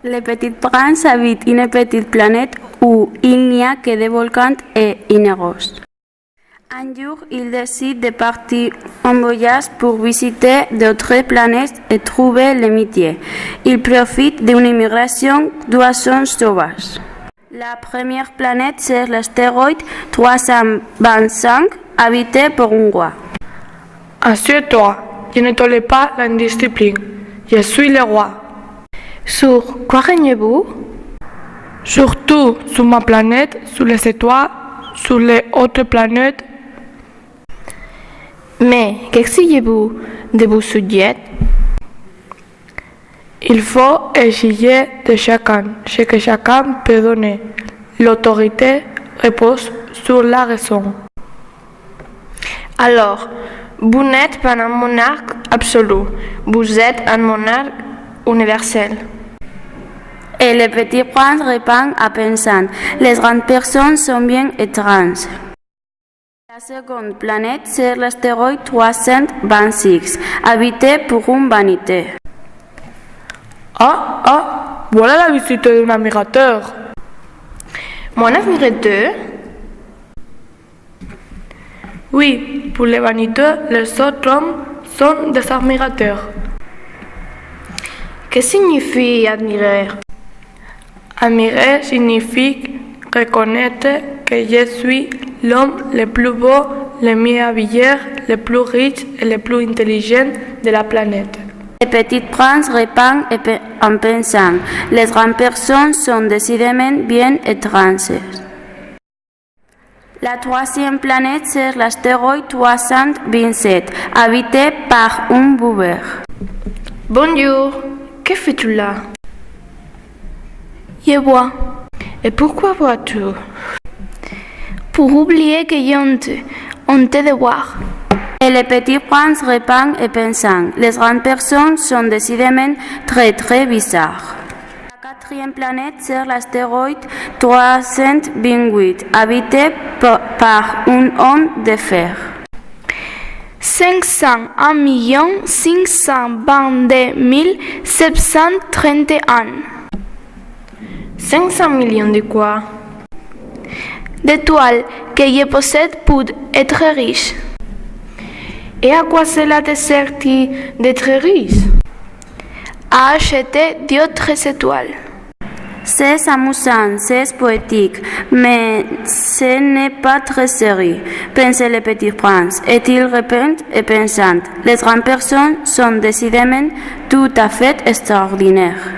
Le Petit Prince habite une petite planète où il n'y a que des volcans et une rose. Un jour, il décide de partir en voyage pour visiter d'autres planètes et trouver l'amitié. Il profite d'une immigration d'oiseaux sauvages. La première planète, c'est l'astéroïde 325, habité par un roi. Assieds-toi, je ne tolère pas l'indiscipline. Je suis le roi. Sur quoi régnez-vous? Surtout sur ma planète, sur les étoiles, sur les autres planètes. Mais qu'exigez-vous de vos sujets? Il faut exiger de chacun ce que chacun peut donner. L'autorité repose sur la raison. Alors, vous n'êtes pas un monarque absolu, vous êtes un monarque universel. Et le Petit Prince répond en pensant, les grandes personnes sont bien étranges. La seconde planète, c'est l'astéroïde 326, habité pour une vanité. Voilà la visite d'un admirateur. Mon admirateur? Oui, pour les vaniteux, les autres hommes sont des admirateurs. Que signifie admirer? Admirer signifie reconnaître que je suis l'homme le plus beau, le mieux habillé, le plus riche et le plus intelligent de la planète. Le Petit Prince répond en pensant, les grandes personnes sont décidément bien étranges. La troisième planète, c'est l'astéroïde 327, habité par un buveur. Bonjour, que fais-tu là? Je bois. Et pourquoi bois-tu? Pour oublier que j'ai honte de boire. Et le Petit Prince répond en pensant, les grandes personnes sont décidément très très bizarres. La quatrième planète, c'est l'astéroïde 328, habité par un homme de fer. 501 522 731. 500 millions de quoi? D'étoiles que je possède pour être riche. Et à quoi cela te sert-il d'être riche? À acheter d'autres étoiles. C'est amusant, c'est poétique, mais ce n'est pas très sérieux, pensait le Petit Prince, et il répond et pensant, les grandes personnes sont décidément tout à fait extraordinaires.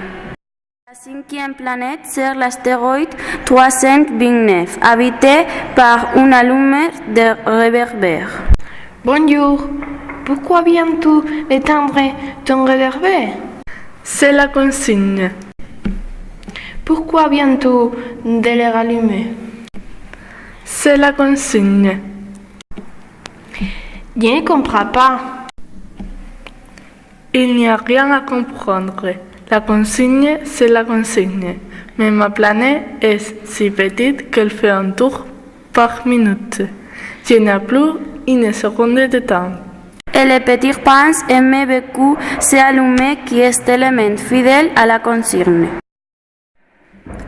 La cinquième planète, c'est l'astéroïde 329, habité par un allumeur de réverbère. Bonjour, pourquoi viens-tu d'éteindre ton réverbère? C'est la consigne. Pourquoi viens-tu de les rallumer? C'est la consigne. Je ne comprends pas. Il n'y a rien à comprendre. La consigne, c'est la consigne. Mais ma planète est si petite qu'elle fait un tour par minute. Je n'ai plus une seconde de temps. Et le Petit Prince aimait beaucoup ce allumé qui est élément fidèle à la consigne.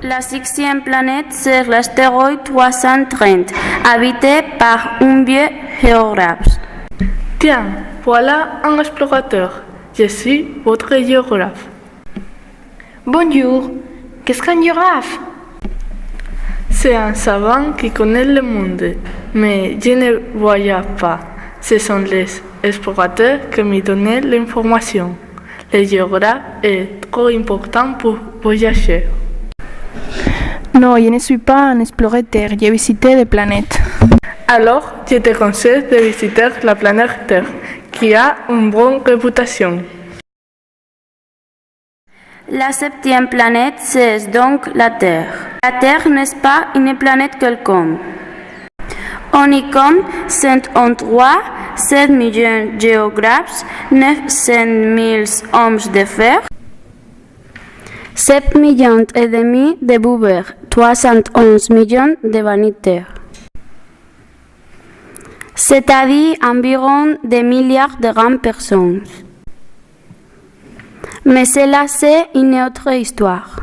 La sixième planète, c'est l'astéroïde 330, habité par un vieux géographe. Tiens, voilà un explorateur. Je suis votre géographe. Bonjour, qu'est-ce qu'un géographe? C'est un savant qui connaît le monde, mais je ne voyais pas. Ce sont les explorateurs qui me donnaient l'information. Le géographe est trop important pour voyager. Non, je ne suis pas un explorateur, j'ai visité des planètes. Alors, je te conseille de visiter la planète Terre, qui a une bonne réputation. La septième planète, c'est donc la Terre. La Terre n'est pas une planète quelconque. On y compte 7 millions de géographes, 900 000 hommes de fer, 7 millions et demi de buveurs, 311 millions de vanitaires. C'est-à-dire environ des milliards de grandes personnes. Mais cela, c'est une autre histoire.